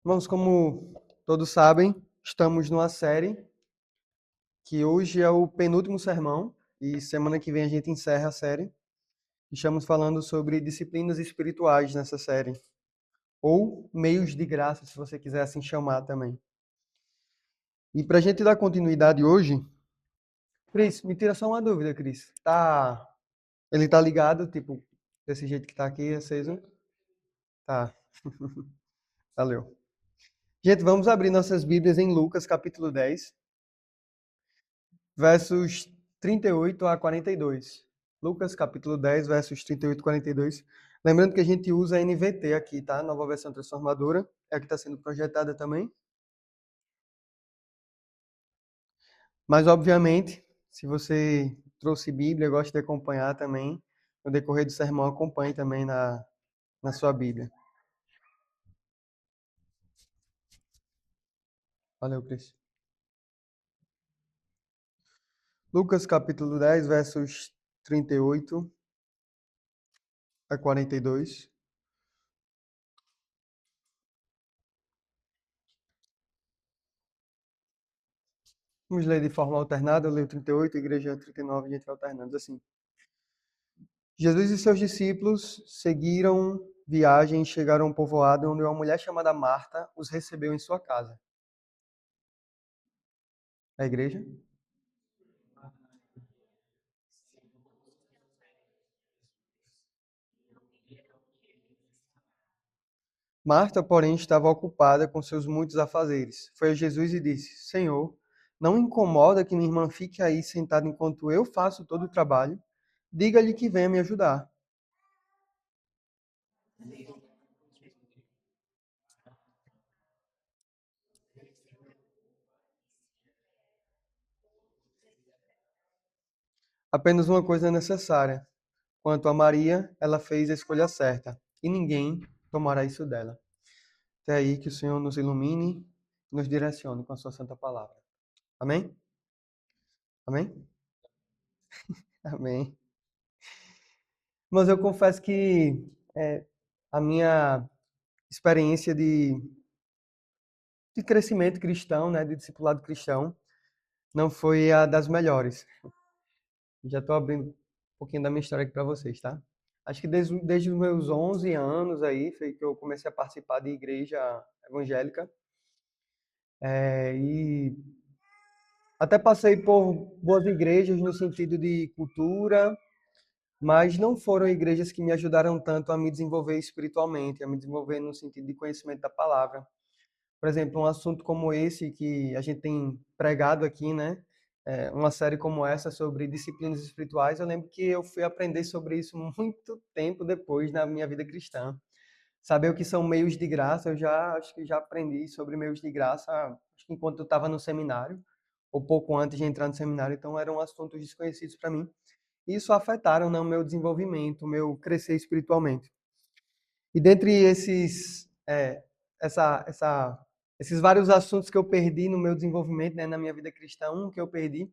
Irmãos, como todos sabem, estamos numa série que hoje é o penúltimo sermão e semana que vem a gente encerra a série. Estamos falando sobre disciplinas espirituais nessa série, ou meios de graça, se você quiser assim chamar também. E para a gente dar continuidade hoje, Cris, me tira só uma dúvida, Cris. Ele tá ligado, tipo, desse jeito que tá aqui, aceso? Tá, valeu. Gente, vamos abrir nossas Bíblias em Lucas, capítulo 10. Versos 38 a 42. Lucas, capítulo 10, versos 38 a 42. Lembrando que a gente usa a NVT aqui, tá? Nova versão transformadora. É a que está sendo projetada também. Mas, obviamente, se você trouxe Bíblia, gosta de acompanhar também, no decorrer do sermão, acompanhe também na sua Bíblia. Valeu, Cris. Lucas, capítulo 10, versos 38 a 42. Vamos ler de forma alternada. Eu leio 38, igreja 39, a gente vai alternando assim. Jesus e seus discípulos seguiram viagem e chegaram a um povoado onde uma mulher chamada Marta os recebeu em sua casa. A igreja? Marta, porém, estava ocupada com seus muitos afazeres. Foi a Jesus e disse: Senhor, não incomoda que minha irmã fique aí sentada enquanto eu faço todo o trabalho? Diga-lhe que venha me ajudar. Apenas uma coisa é necessária. Quanto a Maria, ela fez a escolha certa, e ninguém tomará isso dela. Até aí que o Senhor nos ilumine, nos direcione com a sua santa palavra. Amém? Amém? Amém. Mas eu confesso que a minha experiência de crescimento cristão, né, de discipulado cristão, não foi a das melhores. Já estou abrindo um pouquinho da minha história aqui para vocês, tá? Acho que desde os meus 11 anos aí, foi que eu comecei a participar de igreja evangélica. E até passei por boas igrejas no sentido de cultura, mas não foram igrejas que me ajudaram tanto a me desenvolver espiritualmente, a me desenvolver no sentido de conhecimento da palavra. Por exemplo, um assunto como esse que a gente tem pregado aqui, né? Uma série como essa sobre disciplinas espirituais, eu lembro que eu fui aprender sobre isso muito tempo depois na minha vida cristã. Saber o que são meios de graça, eu já acho que já aprendi sobre meios de graça, acho que enquanto eu estava no seminário, ou pouco antes de entrar no seminário, então eram assuntos desconhecidos para mim. Isso afetaram, né, o meu desenvolvimento, o meu crescer espiritualmente. E dentre esses vários assuntos que eu perdi no meu desenvolvimento, né, na minha vida cristã, um que eu perdi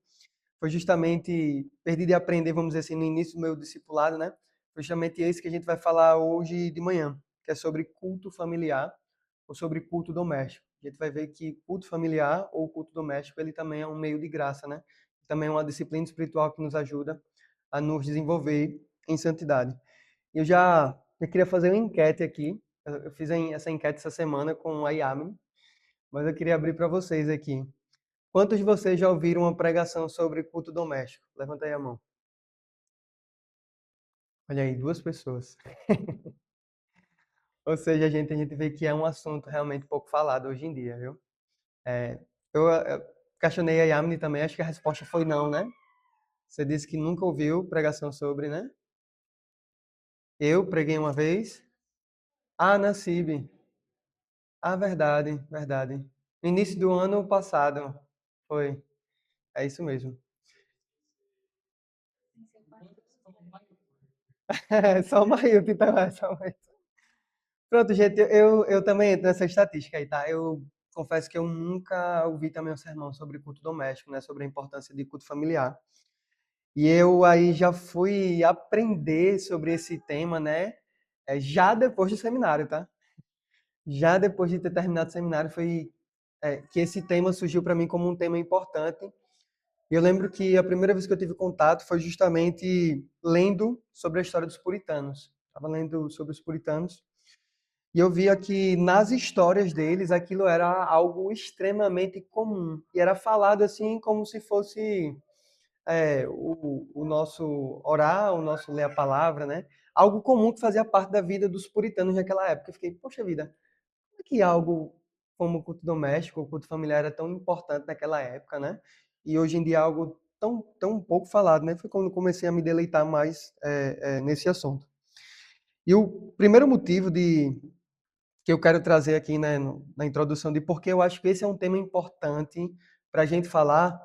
foi justamente, perdi de aprender, vamos dizer assim, no início do meu discipulado, né? Foi justamente esse que a gente vai falar hoje de manhã, que é sobre culto familiar ou sobre culto doméstico. A gente vai ver que culto familiar ou culto doméstico, ele também é um meio de graça, né? Também é uma disciplina espiritual que nos ajuda a nos desenvolver em santidade. Eu queria fazer uma enquete aqui. Eu fiz essa enquete essa semana com a Yami, mas eu queria abrir para vocês aqui. Quantos de vocês já ouviram uma pregação sobre culto doméstico? Levanta aí a mão. Olha aí, duas pessoas. Ou seja, a gente vê que é um assunto realmente pouco falado hoje em dia, viu? É, eu questionei a Yamini também, acho que a resposta foi não, né? Você disse que nunca ouviu pregação sobre, né? Eu preguei uma vez. Ah, na CIB. Ah, verdade, verdade. No início do ano passado. Foi. É isso mesmo. É só uma Maílton, então é só uma. Pronto, gente, eu também entro nessa estatística aí, tá? Eu confesso que eu nunca ouvi também um sermão sobre culto doméstico, né? Sobre a importância de culto familiar. E eu aí já fui aprender sobre esse tema, né? Já depois do seminário, tá? Já depois de ter terminado o seminário, foi que esse tema surgiu para mim como um tema importante. E eu lembro que a primeira vez que eu tive contato foi justamente lendo sobre a história dos puritanos. Estava lendo sobre os puritanos e eu via que nas histórias deles aquilo era algo extremamente comum. E era falado assim como se fosse o nosso orar, o nosso ler a palavra, né? Algo comum que fazia parte da vida dos puritanos naquela época. Eu fiquei, poxa vida, como é que algo como o culto doméstico, o culto familiar era tão importante naquela época, né? E hoje em dia é algo tão pouco falado, né? Foi quando eu comecei a me deleitar mais nesse assunto. E o primeiro motivo que eu quero trazer aqui, né, na introdução de por que eu acho que esse é um tema importante para a gente falar,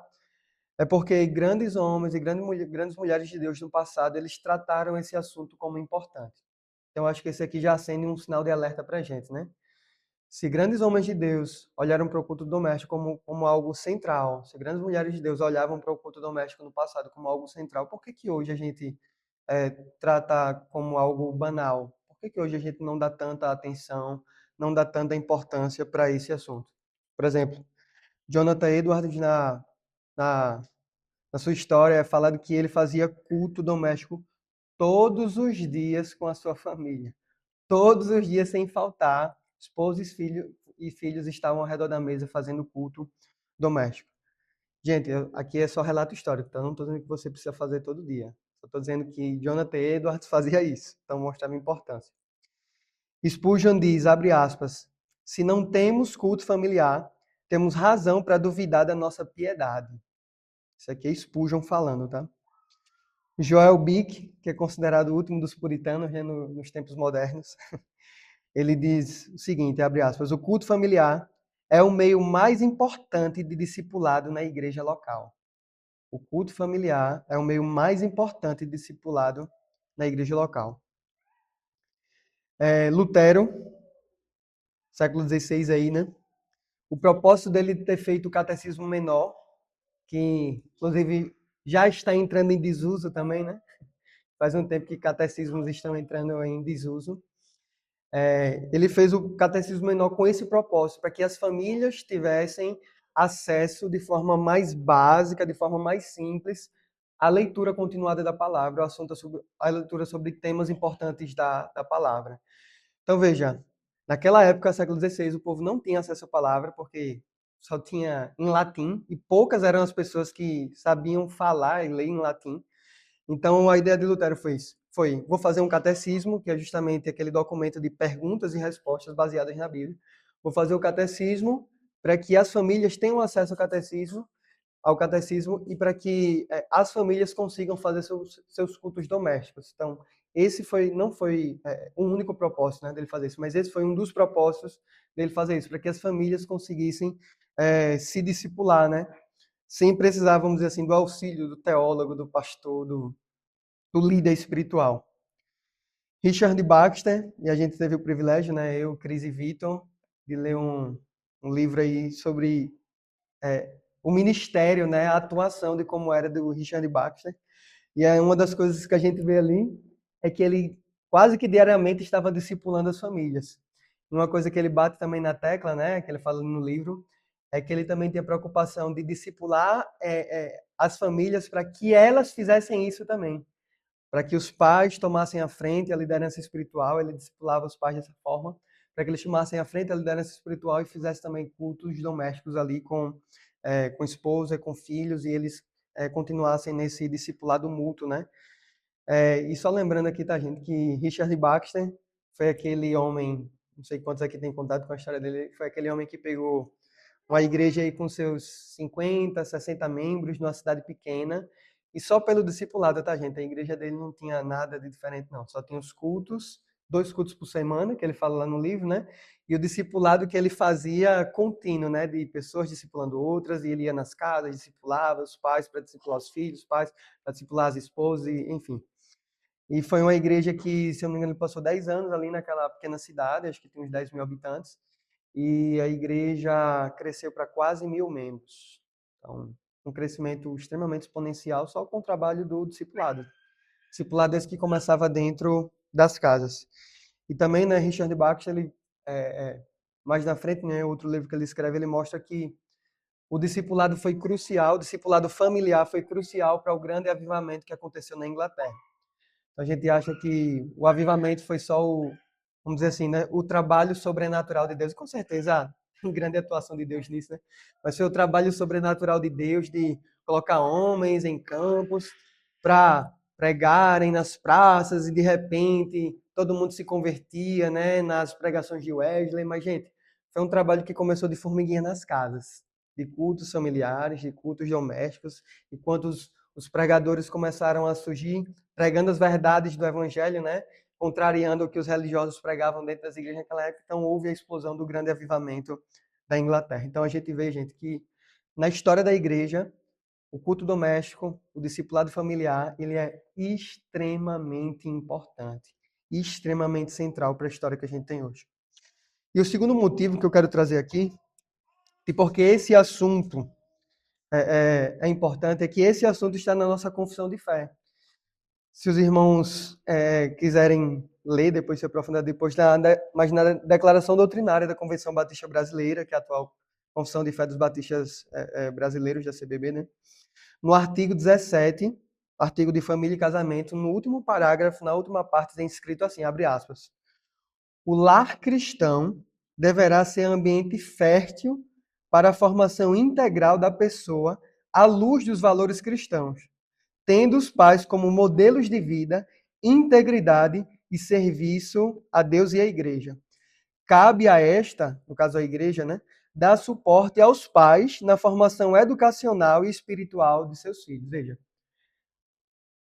é porque grandes homens e grandes mulheres de Deus no passado, eles trataram esse assunto como importante. Então, acho que esse aqui já acende um sinal de alerta para a gente, né? Se grandes homens de Deus olharam para o culto doméstico como algo central, se grandes mulheres de Deus olhavam para o culto doméstico no passado como algo central, por que que hoje a gente trata como algo banal? Por que que hoje a gente não dá tanta atenção, não dá tanta importância para esse assunto? Por exemplo, Jonathan Edwards, na, na sua história, é falado que ele fazia culto doméstico todos os dias com a sua família. Todos os dias, sem faltar, esposa e filhos estavam ao redor da mesa fazendo culto doméstico. Gente, aqui é só relato histórico, então não estou dizendo que você precisa fazer todo dia. Só estou dizendo que Jonathan Edwards fazia isso, então mostrava a importância. Spurgeon diz, abre aspas, se não temos culto familiar, temos razão para duvidar da nossa piedade. Isso aqui é Spurgeon falando, tá? Joel Bick, que é considerado o último dos puritanos né, nos tempos modernos, ele diz o seguinte, abre aspas, o culto familiar é o meio mais importante de discipulado na igreja local. O culto familiar é o meio mais importante de discipulado na igreja local. Lutero, século XVI aí, né? O propósito dele ter feito o catecismo menor, que inclusive já está entrando em desuso também, né? Faz um tempo que catecismos estão entrando em desuso. Ele fez o catecismo menor com esse propósito, para que as famílias tivessem acesso de forma mais básica, de forma mais simples, à leitura continuada da palavra, ao assunto sobre, a leitura sobre temas importantes da palavra. Então, veja, naquela época, século XVI, o povo não tinha acesso à palavra, porque só tinha em latim, e poucas eram as pessoas que sabiam falar e ler em latim. Então, a ideia de Lutero vou fazer um catecismo, que é justamente aquele documento de perguntas e respostas baseadas na Bíblia. Vou fazer o catecismo para que as famílias tenham acesso ao catecismo e para que as famílias consigam fazer seus cultos domésticos. Então, não foi um único propósito, né, dele fazer isso, mas esse foi um dos propósitos dele fazer isso, para que as famílias conseguissem se discipular, né, sem precisar, vamos dizer assim, do auxílio do teólogo, do pastor, do líder espiritual. Richard Baxter, e a gente teve o privilégio, né, eu, Cris e Vitor, de ler um livro aí sobre o ministério, né, a atuação de como era do Richard Baxter. E é uma das coisas que a gente vê ali é que ele quase que diariamente estava discipulando as famílias. Uma coisa que ele bate também na tecla, né, que ele fala no livro, é que ele também tem a preocupação de discipular as famílias para que elas fizessem isso também. Para que os pais tomassem a frente a liderança espiritual, ele discipulava os pais dessa forma, para que eles tomassem a frente a liderança espiritual e fizessem também cultos domésticos ali com esposa, com filhos, e eles continuassem nesse discipulado mútuo, né? E só lembrando aqui, tá, gente, que Richard Baxter foi aquele homem, não sei quantos aqui têm contato com a história dele, foi aquele homem que pegou uma igreja aí com seus 50, 60 membros, numa cidade pequena, e só pelo discipulado, tá, gente? A igreja dele não tinha nada de diferente, não. Só tinha os cultos, 2 cultos por semana, que ele fala lá no livro, né? E o discipulado que ele fazia contínuo, né? De pessoas discipulando outras, e ele ia nas casas, discipulava os pais para discipular os filhos, os pais para discipular as esposas, e, enfim. E foi uma igreja que, se eu não me engano, ele passou 10 anos ali naquela pequena cidade, acho que tem uns 10 mil habitantes, e a igreja cresceu para quase 1.000 membros. Então, um crescimento extremamente exponencial só com o trabalho do discipulado. Discipulado esse que começava dentro das casas. E também, né, Richard Baxter, ele mais na frente, né, outro livro que ele escreve, ele mostra que o discipulado foi crucial, o discipulado familiar foi crucial para o grande avivamento que aconteceu na Inglaterra. Então, a gente acha que o avivamento foi só vamos dizer assim, né, o trabalho sobrenatural de Deus. Com certeza, há grande atuação de Deus nisso, né? Mas foi o trabalho sobrenatural de Deus de colocar homens em campos para pregarem nas praças e de repente todo mundo se convertia, né, nas pregações de Wesley. Mas, gente, foi um trabalho que começou de formiguinha nas casas, de cultos familiares, de cultos domésticos, enquanto os pregadores começaram a surgir pregando as verdades do evangelho, né? Contrariando o que os religiosos pregavam dentro das igrejas naquela época. Então houve a explosão do grande avivamento da Inglaterra. Então a gente vê, gente, que na história da igreja, o culto doméstico, o discipulado familiar, ele é extremamente importante, extremamente central para a história que a gente tem hoje. E o segundo motivo que eu quero trazer aqui, e porque esse assunto é importante, é que esse assunto está na nossa confissão de fé. Se os irmãos quiserem ler, depois se aprofundar depois, mas na Declaração Doutrinária da Convenção Batista Brasileira, que é a atual Confissão de Fé dos Batistas Brasileiros, da CBB, né? No artigo 17, artigo de família e casamento, no último parágrafo, na última parte, tem escrito assim, abre aspas, o lar cristão deverá ser ambiente fértil para a formação integral da pessoa à luz dos valores cristãos, tendo os pais como modelos de vida, integridade e serviço a Deus e à igreja. Cabe a esta, no caso a igreja, né, dar suporte aos pais na formação educacional e espiritual de seus filhos. Veja,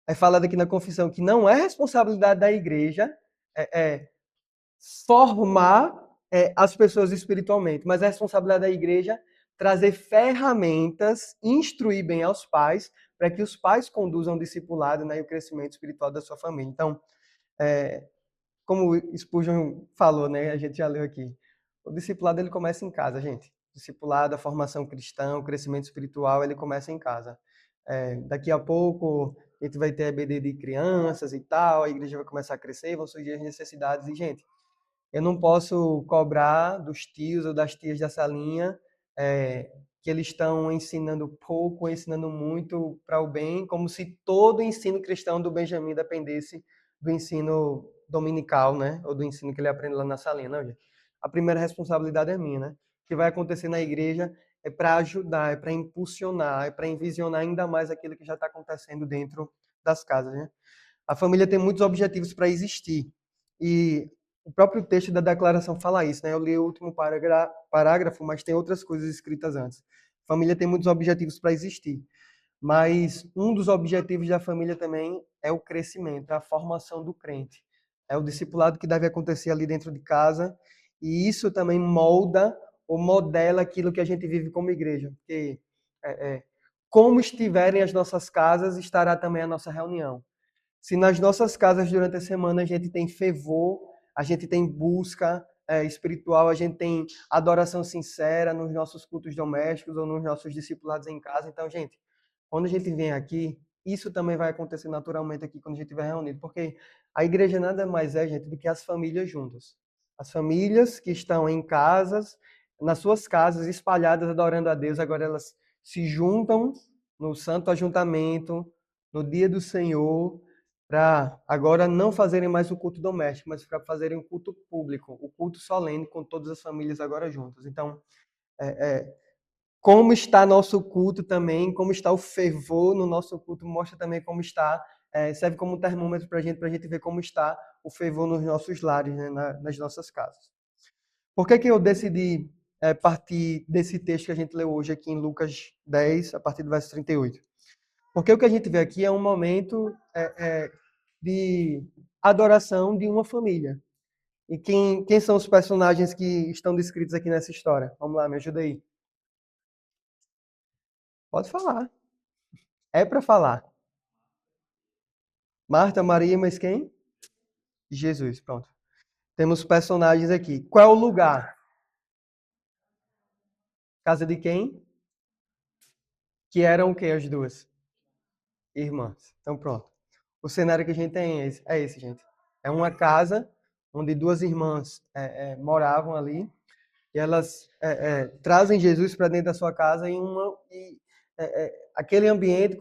é falado aqui na confissão que não é responsabilidade da igreja formar as pessoas espiritualmente, mas é responsabilidade da igreja trazer ferramentas, instruir bem aos pais, para que os pais conduzam o discipulado, né, e o crescimento espiritual da sua família. Então, como o Spurgeon falou, né, a gente já leu aqui, o discipulado ele começa em casa, gente. O discipulado, a formação cristã, o crescimento espiritual, ele começa em casa. Daqui a pouco a gente vai ter EBD de crianças e tal, a igreja vai começar a crescer, vão surgir as necessidades. E, gente, eu não posso cobrar dos tios ou das tias da salinha que eles estão ensinando pouco, ensinando muito para o bem, como se todo o ensino cristão do Benjamin dependesse do ensino dominical, né? Ou do ensino que ele aprende lá na salinha. Não, gente. A primeira responsabilidade é minha, né? O que vai acontecer na igreja é para ajudar, é para impulsionar, é para envisionar ainda mais aquilo que já está acontecendo dentro das casas, né? A família tem muitos objetivos para existir. E o próprio texto da declaração fala isso, né? Eu li o último parágrafo, mas tem outras coisas escritas antes. A família tem muitos objetivos para existir. Mas um dos objetivos da família também é o crescimento, é a formação do crente. É o discipulado que deve acontecer ali dentro de casa. E isso também molda ou modela aquilo que a gente vive como igreja. Porque como estiverem as nossas casas, estará também a nossa reunião. Se nas nossas casas durante a semana a gente tem fervor, a gente tem busca espiritual, a gente tem adoração sincera nos nossos cultos domésticos ou nos nossos discipulados em casa. Então, gente, quando a gente vem aqui, isso também vai acontecer naturalmente aqui quando a gente estiver reunido, porque a igreja nada mais é, gente, do que as famílias juntas. As famílias que estão em casas, nas suas casas, espalhadas, adorando a Deus, agora elas se juntam no santo ajuntamento, no dia do Senhor, para agora não fazerem mais o culto doméstico, mas para fazerem o culto público, o culto solene com todas as famílias agora juntas. Então, como está nosso culto também, como está o fervor no nosso culto, mostra também como está, serve como um termômetro para a gente ver como está o fervor nos nossos lares, né, nas nossas casas. Por que eu decidi partir desse texto que a gente leu hoje aqui em Lucas 10, a partir do verso 38? Porque o que a gente vê aqui é um momento de adoração de uma família. E quem são os personagens que estão descritos aqui nessa história? Vamos lá, me ajuda aí. Pode falar. É para falar. Marta, Maria, mas quem? Jesus, pronto. Temos personagens aqui. Qual é o lugar? Casa de quem? Que eram o quê, as duas? Irmãs. Então, pronto. O cenário que a gente tem é esse, gente. É uma casa onde duas irmãs moravam ali. e elas trazem Jesus para dentro da sua casa aquele ambiente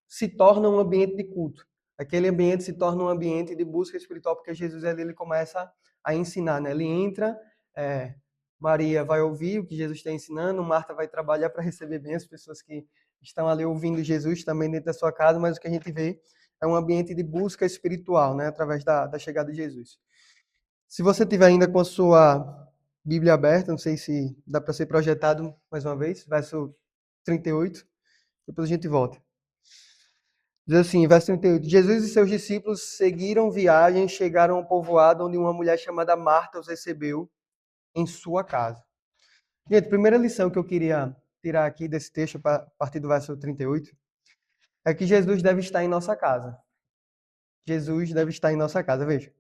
se torna um ambiente de culto. Aquele ambiente se torna um ambiente de busca espiritual, porque Jesus ali ele começa a ensinar, né? Ele entra, é, Maria vai ouvir o que Jesus está ensinando, Marta vai trabalhar para receber bem as pessoas que estão ali ouvindo Jesus também dentro da sua casa, mas o que a gente vê é um ambiente de busca espiritual, né? Através da chegada de Jesus. Se você tiver ainda com a sua Bíblia aberta, não sei se dá para ser projetado mais uma vez, verso 38, depois a gente volta. Diz assim, verso 38, Jesus e seus discípulos seguiram viagem e chegaram a um povoado onde uma mulher chamada Marta os recebeu em sua casa. Gente, a primeira lição que eu queria tirar aqui desse texto, a partir do verso 38, é que Jesus deve estar em nossa casa. Jesus deve estar em nossa casa, veja.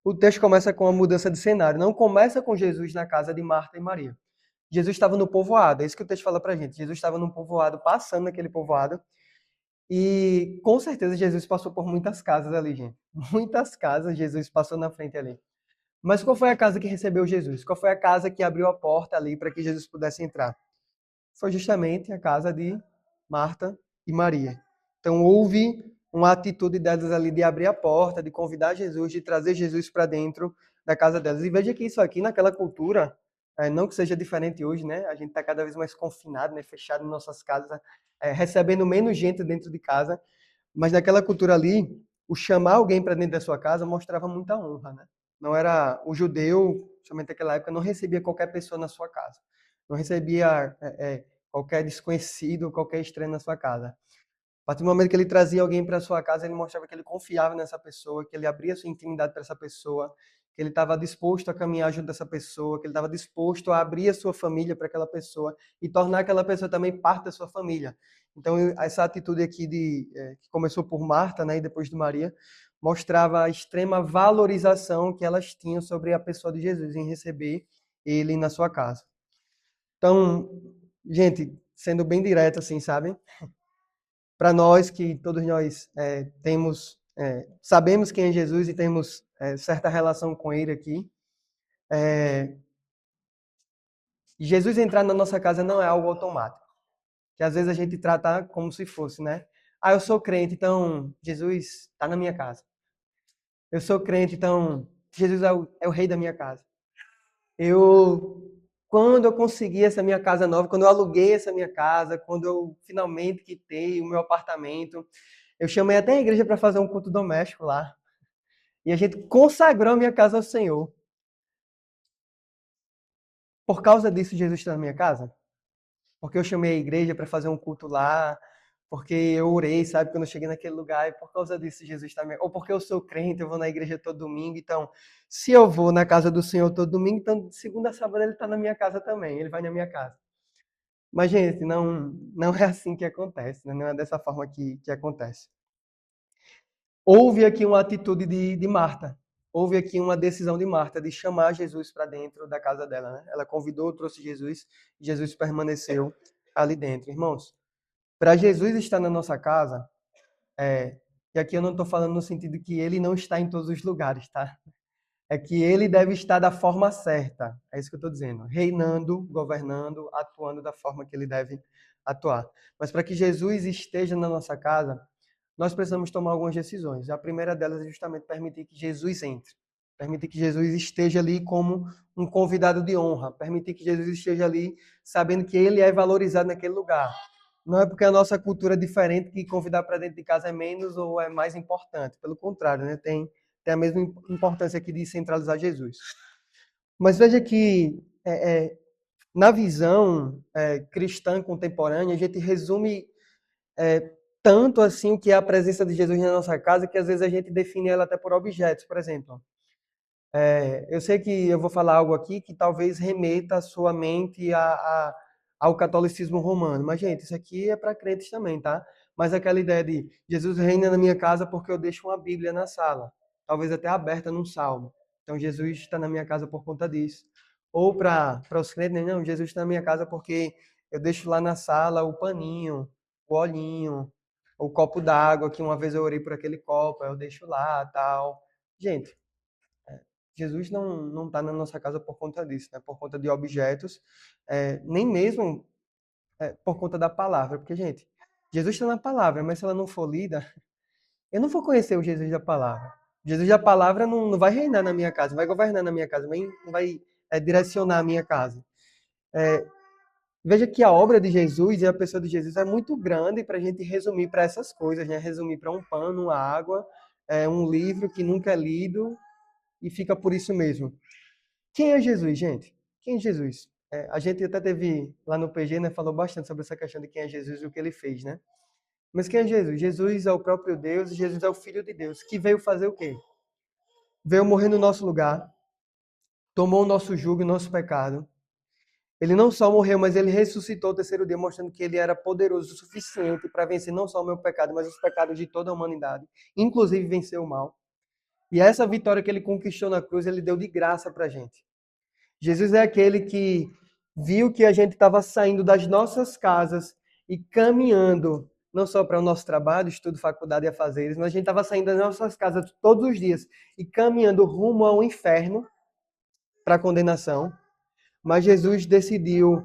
O texto começa com uma mudança de cenário. Não começa com Jesus na casa de Marta e Maria. Jesus estava no povoado, é isso que o texto fala pra gente. Jesus estava num povoado, passando naquele povoado, e com certeza Jesus passou por muitas casas ali, gente. Muitas casas Jesus passou na frente ali. Mas qual foi a casa que recebeu Jesus? Qual foi a casa que abriu a porta ali para que Jesus pudesse entrar? Foi justamente a casa de Marta e Maria. Então houve uma atitude delas ali de abrir a porta, de convidar Jesus, de trazer Jesus para dentro da casa delas. E veja que isso aqui naquela cultura, não que seja diferente hoje, né? A gente está cada vez mais confinado, né? Fechado em nossas casas, recebendo menos gente dentro de casa. Mas naquela cultura ali, o chamar alguém para dentro da sua casa mostrava muita honra, né? Não era o judeu, somente naquela época, não recebia qualquer pessoa na sua casa. Não recebia qualquer desconhecido, qualquer estranho na sua casa. A partir do momento que ele trazia alguém para sua casa, ele mostrava que ele confiava nessa pessoa, que ele abria sua intimidade para essa pessoa, que ele estava disposto a caminhar junto dessa pessoa, que ele estava disposto a abrir a sua família para aquela pessoa e tornar aquela pessoa também parte da sua família. Então, essa atitude aqui que começou por Marta, né, e depois de Maria, mostrava a extrema valorização que elas tinham sobre a pessoa de Jesus em receber ele na sua casa. Então, gente, sendo bem direto assim, sabe? Para nós que todos nós sabemos quem é Jesus e temos certa relação com ele aqui, Jesus entrar na nossa casa não é algo automático, que às vezes a gente trata como se fosse, né? Ah, eu sou crente, então Jesus está na minha casa. Eu sou crente, então Jesus é o rei da minha casa. Quando eu consegui essa minha casa nova, quando eu aluguei essa minha casa, quando eu finalmente quitei o meu apartamento, eu chamei até a igreja para fazer um culto doméstico lá. E a gente consagrou a minha casa ao Senhor. Por causa disso, Jesus está na minha casa? Porque eu chamei a igreja para fazer um culto lá, porque eu orei, sabe, quando eu cheguei naquele lugar, e por causa disso Jesus está na minha... Ou porque eu sou crente, eu vou na igreja todo domingo, então, se eu vou na casa do Senhor todo domingo, então, de segunda a sábado ele está na minha casa também, ele vai na minha casa. Mas, gente, não é assim que acontece, né? Não é dessa forma que acontece. Houve aqui uma atitude de Marta. Houve aqui uma decisão de Marta de chamar Jesus para dentro da casa dela, né? Ela convidou, trouxe Jesus, e Jesus permaneceu ali dentro. Irmãos, para Jesus estar na nossa casa, e aqui eu não estou falando no sentido que ele não está em todos os lugares, tá? É que ele deve estar da forma certa. É isso que eu estou dizendo. Reinando, governando, atuando da forma que ele deve atuar. Mas para que Jesus esteja na nossa casa, nós precisamos tomar algumas decisões. A primeira delas é justamente permitir que Jesus entre. Permitir que Jesus esteja ali como um convidado de honra. Permitir que Jesus esteja ali sabendo que ele é valorizado naquele lugar. Não é porque a nossa cultura é diferente que convidar para dentro de casa é menos ou é mais importante. Pelo contrário, né? Tem a mesma importância aqui de centralizar Jesus. Mas veja que na visão cristã contemporânea, a gente resume tanto assim o que é a presença de Jesus na nossa casa, que às vezes a gente define ela até por objetos. Por exemplo, eu sei que eu vou falar algo aqui que talvez remeta a sua mente ao catolicismo romano. Mas, gente, isso aqui é para crentes também, tá? Mas aquela ideia de Jesus reina na minha casa porque eu deixo uma Bíblia na sala, talvez até aberta num salmo. Então, Jesus está na minha casa por conta disso. Ou para os crentes, né? Não, Jesus está na minha casa porque eu deixo lá na sala o paninho, o olhinho, o copo d'água, que uma vez eu orei por aquele copo, eu deixo lá, tal. Gente, Jesus não está na nossa casa por conta disso, né? Por conta de objetos, nem mesmo por conta da palavra. Porque, gente, Jesus está na palavra, mas se ela não for lida, eu não vou conhecer o Jesus da palavra. Jesus da palavra não vai reinar na minha casa, não vai governar na minha casa, não vai direcionar a minha casa. Veja que a obra de Jesus e a pessoa de Jesus é muito grande para a gente resumir para essas coisas, né? Resumir para um pano, uma água, um livro que nunca é lido e fica por isso mesmo. Quem é Jesus, gente? Quem é Jesus? A gente até teve lá no PG, né? Falou bastante sobre essa questão de quem é Jesus e o que ele fez, né? Mas quem é Jesus? Jesus é o próprio Deus e Jesus é o Filho de Deus, que veio fazer o quê? Veio morrer no nosso lugar, tomou o nosso jugo e o nosso pecado. Ele não só morreu, mas ele ressuscitou o terceiro dia, mostrando que ele era poderoso o suficiente para vencer não só o meu pecado, mas os pecados de toda a humanidade, inclusive vencer o mal. E essa vitória que ele conquistou na cruz, ele deu de graça para a gente. Jesus é aquele que viu que a gente estava saindo das nossas casas e caminhando, não só para o nosso trabalho, estudo, faculdade e afazeres, mas a gente estava saindo das nossas casas todos os dias e caminhando rumo ao inferno, para a condenação. Mas Jesus decidiu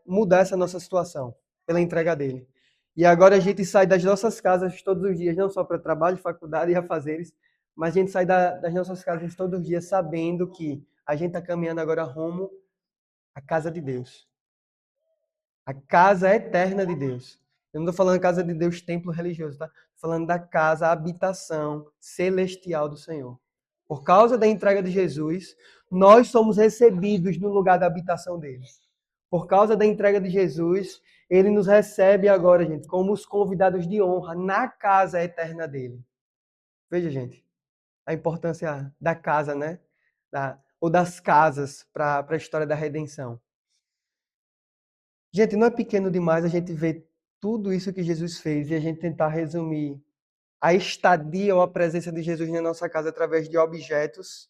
mudar essa nossa situação pela entrega dele. E agora a gente sai das nossas casas todos os dias, não só para trabalho, faculdade e afazeres, mas a gente sai das nossas casas todos os dias sabendo que a gente está caminhando agora rumo à casa de Deus. A casa eterna de Deus. Eu não estou falando casa de Deus, templo religioso, tá? Estou falando da casa, a habitação celestial do Senhor. Por causa da entrega de Jesus, nós somos recebidos no lugar da habitação dele. Por causa da entrega de Jesus, ele nos recebe agora, gente, como os convidados de honra na casa eterna dele. Veja, gente, a importância da casa, né? Ou das casas para a história da redenção. Gente, não é pequeno demais a gente ver tudo isso que Jesus fez e a gente tentar resumir a estadia ou a presença de Jesus na nossa casa através de objetos,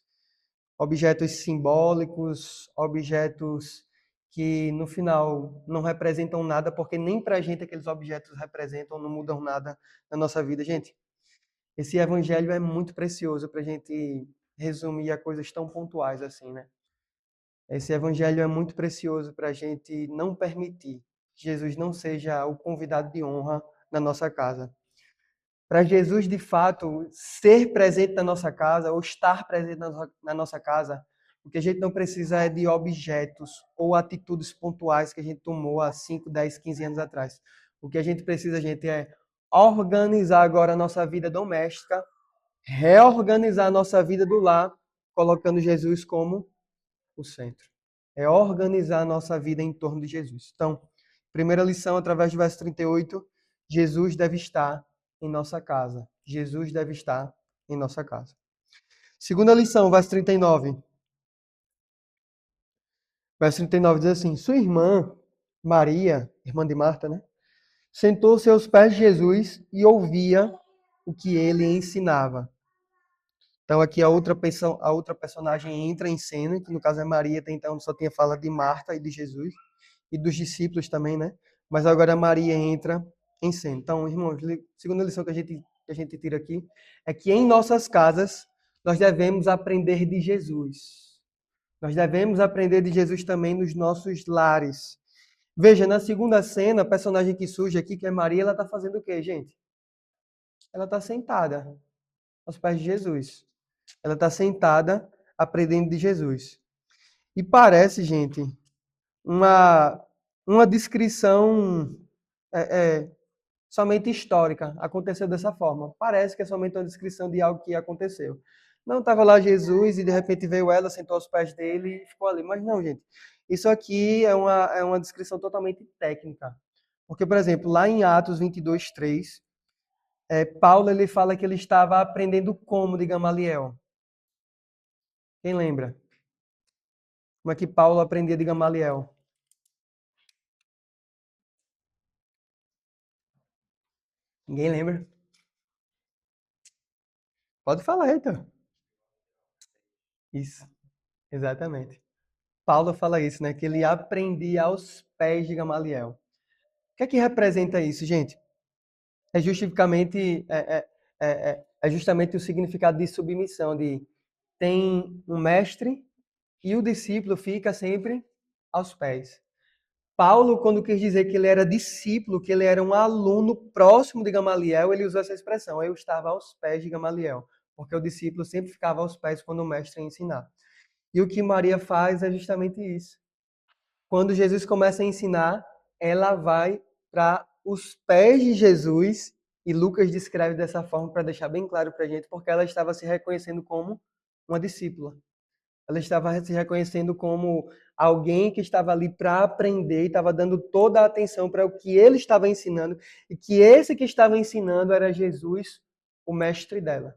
objetos simbólicos, objetos que no final não representam nada, porque nem para a gente aqueles objetos representam, não mudam nada na nossa vida. Gente, esse evangelho é muito precioso para a gente resumir a coisas tão pontuais assim, né? Esse evangelho é muito precioso para a gente não permitir que Jesus não seja o convidado de honra na nossa casa. Para Jesus, de fato, ser presente na nossa casa ou estar presente na nossa casa, o que a gente não precisa é de objetos ou atitudes pontuais que a gente tomou há 5, 10, 15 anos atrás. O que a gente precisa, gente, é organizar agora a nossa vida doméstica, reorganizar a nossa vida do lar, colocando Jesus como o centro. É organizar a nossa vida em torno de Jesus. Então, primeira lição, através do verso 38, Jesus deve estar em nossa casa. Jesus deve estar em nossa casa. Segunda lição, verso 39. Verso 39 diz assim: sua irmã, Maria, irmã de Marta, né? Sentou-se aos pés de Jesus e ouvia o que ele ensinava. Então aqui a outra personagem entra em cena, que no caso é Maria, até então só tinha fala de Marta e de Jesus, e dos discípulos também, né? Mas agora Maria entra em cena. Então, irmãos, segunda lição que a gente tira aqui é que em nossas casas nós devemos aprender de Jesus. Nós devemos aprender de Jesus também nos nossos lares. Veja, na segunda cena, a personagem que surge aqui, que é Maria, ela está fazendo o quê, gente? Ela está sentada aos pés de Jesus. Ela está sentada aprendendo de Jesus. E parece, gente, uma, uma descrição somente histórica. Aconteceu dessa forma. Parece que é somente uma descrição de algo que aconteceu. Não estava lá Jesus e de repente veio ela, sentou aos pés dele e ficou ali. Mas não, gente. Isso aqui é uma descrição totalmente técnica. Porque, por exemplo, lá em Atos 22, 3, Paulo ele fala que ele estava aprendendo como de Gamaliel. Quem lembra? Como é que Paulo aprendia de Gamaliel? Ninguém lembra? Pode falar, então. Isso, exatamente. Paulo fala isso, né? Que ele aprendia aos pés de Gamaliel. O que é que representa isso, gente? É justamente o significado de submissão, de tem um mestre e o discípulo fica sempre aos pés. Paulo, quando quis dizer que ele era discípulo, que ele era um aluno próximo de Gamaliel, ele usou essa expressão: eu estava aos pés de Gamaliel, porque o discípulo sempre ficava aos pés quando o mestre ia ensinar. E o que Maria faz é justamente isso. Quando Jesus começa a ensinar, ela vai para os pés de Jesus, e Lucas descreve dessa forma para deixar bem claro para a gente, porque ela estava se reconhecendo como uma discípula. Ela estava se reconhecendo como alguém que estava ali para aprender e estava dando toda a atenção para o que ele estava ensinando, e que esse que estava ensinando era Jesus, o mestre dela.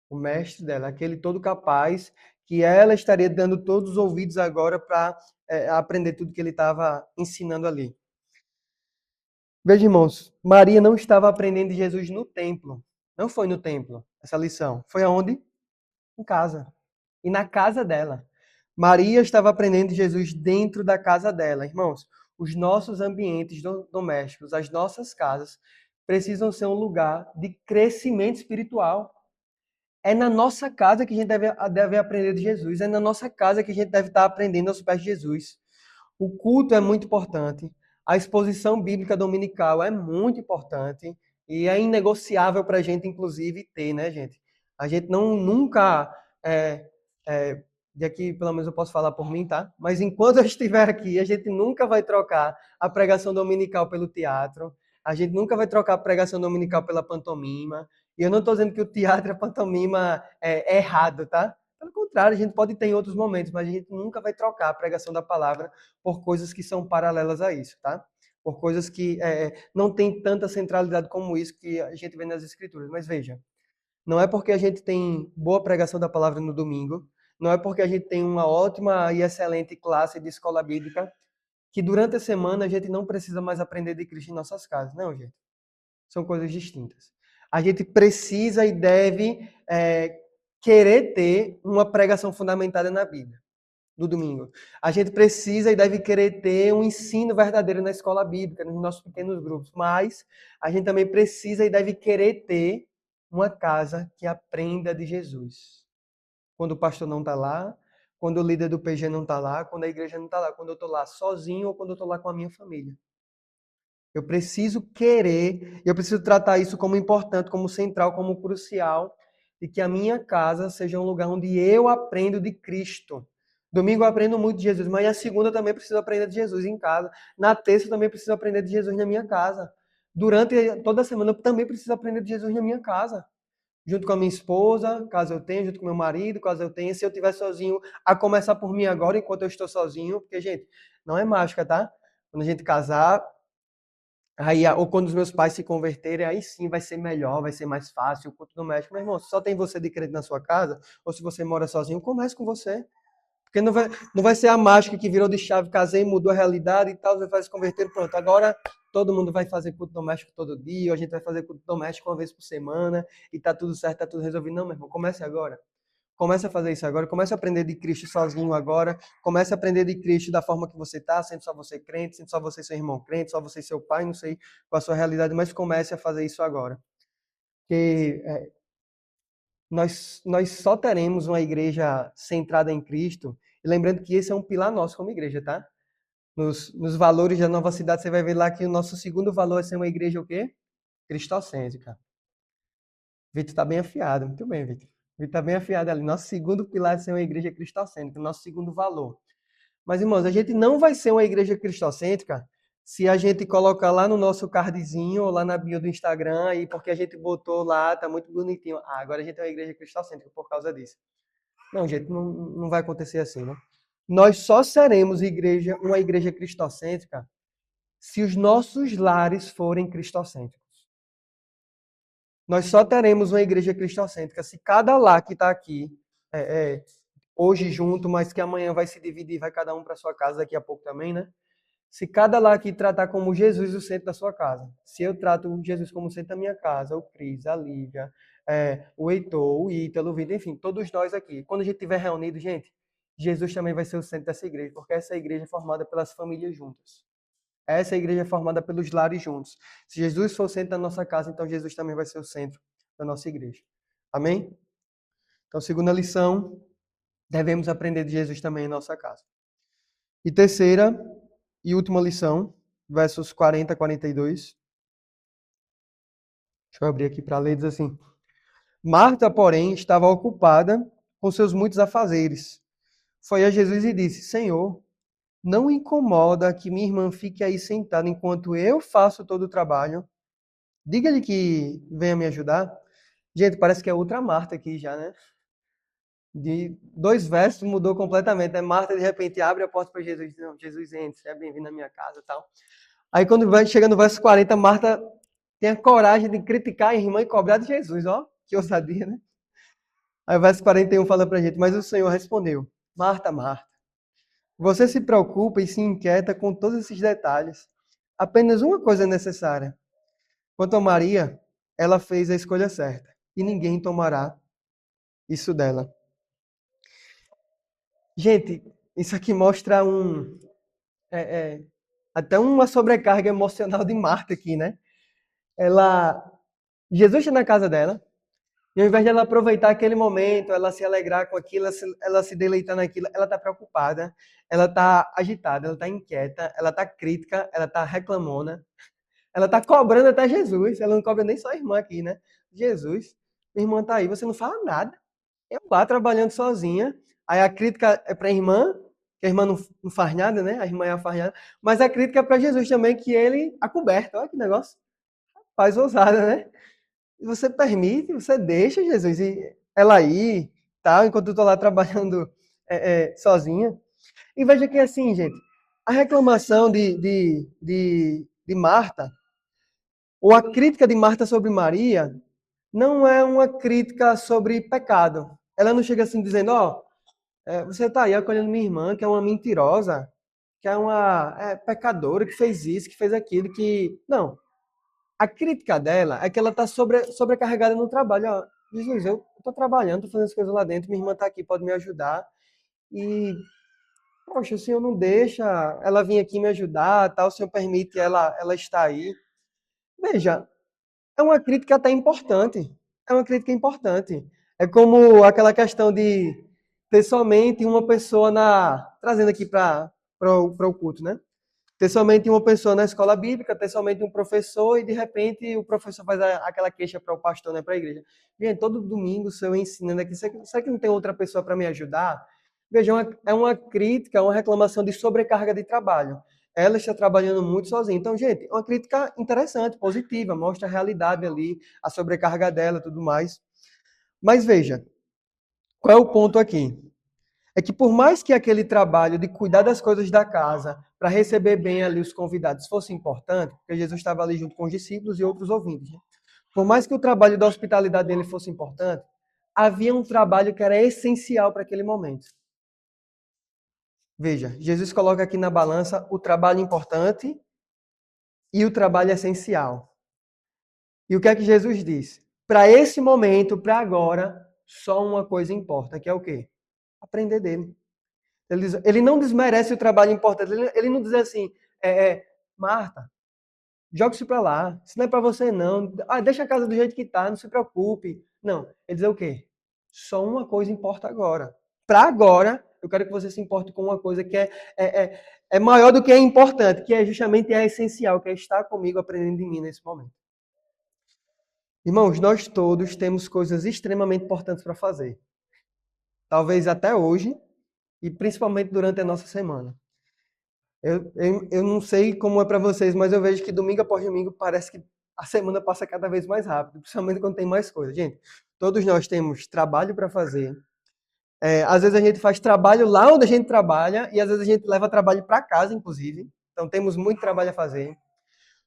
O mestre dela, aquele todo capaz, que ela estaria dando todos os ouvidos agora para aprender tudo que ele estava ensinando ali. Veja, irmãos, Maria não estava aprendendo de Jesus no templo. Não foi no templo essa lição. Foi aonde? Em casa. E na casa dela. Maria estava aprendendo de Jesus dentro da casa dela. Irmãos, os nossos ambientes domésticos, as nossas casas, precisam ser um lugar de crescimento espiritual. É na nossa casa que a gente deve aprender de Jesus. É na nossa casa que a gente deve estar aprendendo aos pés de Jesus. O culto é muito importante. A exposição bíblica dominical é muito importante. E é inegociável para a gente, inclusive, ter, né, gente? A gente não nunca. É, de aqui, pelo menos eu posso falar por mim, tá? Mas enquanto eu estiver aqui, a gente nunca vai trocar a pregação dominical pelo teatro. A gente nunca vai trocar a pregação dominical pela pantomima. E eu não estou dizendo que o teatro e a pantomima é errado, tá? Pelo contrário, a gente pode ter em outros momentos, mas a gente nunca vai trocar a pregação da palavra por coisas que são paralelas a isso, tá? Por coisas que não tem tanta centralidade como isso que a gente vê nas Escrituras. Mas veja, não é porque a gente tem boa pregação da palavra no domingo, não é porque a gente tem uma ótima e excelente classe de escola bíblica, que durante a semana a gente não precisa mais aprender de Cristo em nossas casas. Não, gente. São coisas distintas. A gente precisa e deve querer ter uma pregação fundamentada na Bíblia, no domingo. A gente precisa e deve querer ter um ensino verdadeiro na escola bíblica, nos nossos pequenos grupos. Mas a gente também precisa e deve querer ter uma casa que aprenda de Jesus. Quando o pastor não está lá, quando o líder do PG não está lá, quando a igreja não está lá, quando eu estou lá sozinho ou quando eu estou lá com a minha família. Eu preciso querer, eu preciso tratar isso como importante, como central, como crucial, e que a minha casa seja um lugar onde eu aprendo de Cristo. Domingo eu aprendo muito de Jesus, mas na segunda eu também preciso aprender de Jesus em casa. Na terça eu também preciso aprender de Jesus na minha casa. Durante toda a semana eu também preciso aprender de Jesus na minha casa. Junto com a minha esposa, caso eu tenha, junto com meu marido, caso eu tenha. Se eu estiver sozinho, a começar por mim agora, enquanto eu estou sozinho, porque, gente, não é mágica, tá? Quando a gente casar, aí, ou quando os meus pais se converterem, aí sim vai ser melhor, vai ser mais fácil o culto doméstico. Meu irmão, se só tem você de crente na sua casa, ou se você mora sozinho, comece com você. Porque não vai ser a mágica que virou de chave, casei, mudou a realidade e tal, você vai se converter, pronto. Agora todo mundo vai fazer culto doméstico todo dia, ou a gente vai fazer culto doméstico uma vez por semana, e tá tudo certo, tá tudo resolvido. Não, meu irmão, comece agora. Comece a fazer isso agora, comece a aprender de Cristo sozinho agora, comece a aprender de Cristo da forma que você está, sendo só você crente, sendo só você seu irmão crente, só você seu pai, não sei qual a sua realidade, mas comece a fazer isso agora. Porque nós só teremos uma igreja centrada em Cristo, e lembrando que esse é um pilar nosso como igreja, tá? Nos valores da nova cidade, você vai ver lá que o nosso segundo valor é ser uma igreja o quê? Cristocêntrica. Vitor está bem afiado, muito bem, Vitor. Vitor está bem afiado ali. Nosso segundo pilar é ser uma igreja cristocêntrica, nosso segundo valor. Mas, irmãos, a gente não vai ser uma igreja cristocêntrica se a gente colocar lá no nosso cardzinho ou lá na bio do Instagram e porque a gente botou lá, tá muito bonitinho. Ah, agora a gente é uma igreja cristocêntrica por causa disso. Não, gente, não vai acontecer assim, né? Nós só seremos uma igreja cristocêntrica se os nossos lares forem cristocêntricos. Nós só teremos uma igreja cristocêntrica se cada lar que está aqui hoje junto, mas que amanhã vai se dividir, vai cada um para sua casa daqui a pouco também, né? Se cada lar aqui tratar como Jesus o centro da sua casa, se eu trato Jesus como centro da minha casa, o Cris, a Lívia, o Heitor, o Ítalo, o Vitor, enfim, todos nós aqui. Quando a gente estiver reunido, gente, Jesus também vai ser o centro dessa igreja, porque essa igreja é formada pelas famílias juntas. Essa igreja é formada pelos lares juntos. Se Jesus for o centro da nossa casa, então Jesus também vai ser o centro da nossa igreja. Amém? Então, segunda lição, devemos aprender de Jesus também em nossa casa. E terceira e última lição, versos 40 a 42. Deixa eu abrir aqui para ler, diz assim: Marta, porém, estava ocupada com seus muitos afazeres. Foi a Jesus e disse: Senhor, não incomoda que minha irmã fique aí sentada enquanto eu faço todo o trabalho? Diga-lhe que venha me ajudar. Gente, parece que é outra Marta aqui já, né? De 2 versos mudou completamente, né? Marta, de repente, abre a porta para Jesus e diz: Não, Jesus, entre, seja bem-vindo à minha casa e tal. Aí, quando vai chega no verso 40, Marta tem a coragem de criticar a irmã e cobrar de Jesus, ó. Que ousadia, né? Aí, o verso 41 fala pra gente: Mas o Senhor respondeu: Marta, Marta, você se preocupa e se inquieta com todos esses detalhes. Apenas uma coisa é necessária. Quanto a Maria, ela fez a escolha certa e ninguém tomará isso dela. Gente, isso aqui mostra é, é, até uma sobrecarga emocional de Marta aqui, né? Ela, Jesus está na casa dela, e ao invés de ela aproveitar aquele momento, ela se alegrar com aquilo, ela se deleitar naquilo, ela está preocupada, ela está agitada, ela está inquieta, ela está crítica, ela está reclamona, ela está cobrando até Jesus, ela não cobra nem só a irmã aqui, né? Jesus, minha irmã está aí, você não fala nada. Eu lá trabalhando sozinha, aí a crítica é para a irmã, que a irmã não faz nada, né? A irmã é a faz nada, mas a crítica é para Jesus também, que ele acoberta, olha que negócio, faz ousada, né? Você permite, você deixa Jesus e ela ir, tal, enquanto eu tô lá trabalhando sozinha. E veja que assim, gente, a reclamação de Marta, ou a crítica de Marta sobre Maria, não é uma crítica sobre pecado. Ela não chega assim dizendo, ó, você tá aí acolhendo minha irmã, que é uma mentirosa, que é uma pecadora, que fez isso, que fez aquilo, que... Não, a crítica dela é que ela está sobrecarregada no trabalho. Ó, Jesus, eu estou trabalhando, estou fazendo as coisas lá dentro, minha irmã está aqui, pode me ajudar. E, poxa, o senhor não deixa ela vir aqui me ajudar, tal, o senhor permite ela estar aí. Veja, é uma crítica até importante. É uma crítica importante. É como aquela questão de ter somente uma pessoa trazendo aqui para o culto, né? Ter somente uma pessoa na escola bíblica, ter somente um professor e de repente o professor faz aquela queixa para o pastor, né, para a igreja. Gente, todo domingo se eu ensinando aqui, será que não tem outra pessoa para me ajudar? Veja, é uma crítica, uma reclamação de sobrecarga de trabalho. Ela está trabalhando muito sozinha. Então, gente, é uma crítica interessante, positiva, mostra a realidade ali, a sobrecarga dela e tudo mais. Mas veja, qual é o ponto aqui? É que por mais que aquele trabalho de cuidar das coisas da casa, para receber bem ali os convidados, fosse importante, porque Jesus estava ali junto com os discípulos e outros ouvintes, né? Por mais que o trabalho da hospitalidade dele fosse importante, havia um trabalho que era essencial para aquele momento. Veja, Jesus coloca aqui na balança o trabalho importante e o trabalho essencial. E o que é que Jesus diz? Para esse momento, para agora, só uma coisa importa, que é o quê? Aprender dele. Ele não desmerece o trabalho importante. Ele não diz assim, Marta, joga isso para lá. Isso não é para você, não. Ah, deixa a casa do jeito que está, não se preocupe. Não. Ele diz o quê? Só uma coisa importa agora. Para agora, eu quero que você se importe com uma coisa que é maior do que é importante, que é justamente essencial, que é estar comigo aprendendo de mim nesse momento. Irmãos, nós todos temos coisas extremamente importantes para fazer. Talvez até hoje, e principalmente durante a nossa semana. Eu não sei como é para vocês, mas eu vejo que domingo após domingo parece que a semana passa cada vez mais rápido, principalmente quando tem mais coisa. Gente, todos nós temos trabalho para fazer. Às vezes a gente faz trabalho lá onde a gente trabalha e às vezes a gente leva trabalho para casa, inclusive. Então temos muito trabalho a fazer.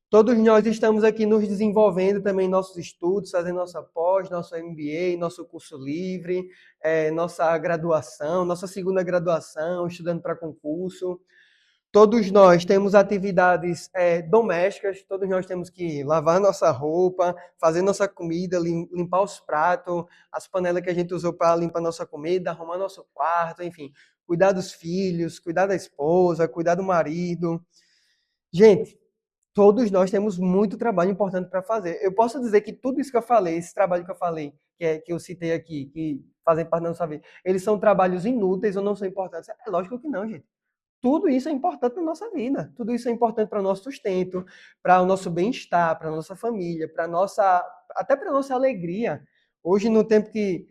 Todos nós estamos aqui nos desenvolvendo também em nossos estudos, fazendo nossa pós, nosso MBA, nosso curso livre, nossa graduação, nossa segunda graduação, estudando para concurso. Todos nós temos atividades domésticas, todos nós temos que lavar nossa roupa, fazer nossa comida, limpar os pratos, as panelas que a gente usou para limpar nossa comida, arrumar nosso quarto, enfim, cuidar dos filhos, cuidar da esposa, cuidar do marido. Gente, Todos nós temos muito trabalho importante para fazer. Eu posso dizer que tudo isso que eu falei, esse trabalho que eu falei, que eu citei aqui, que fazem parte da nossa vida, eles são trabalhos inúteis ou não são importantes? É lógico que não, gente. Tudo isso é importante na nossa vida. Tudo isso é importante para o nosso sustento, para o nosso bem-estar, para a nossa família, para nossa, até para a nossa alegria. Hoje, no tempo que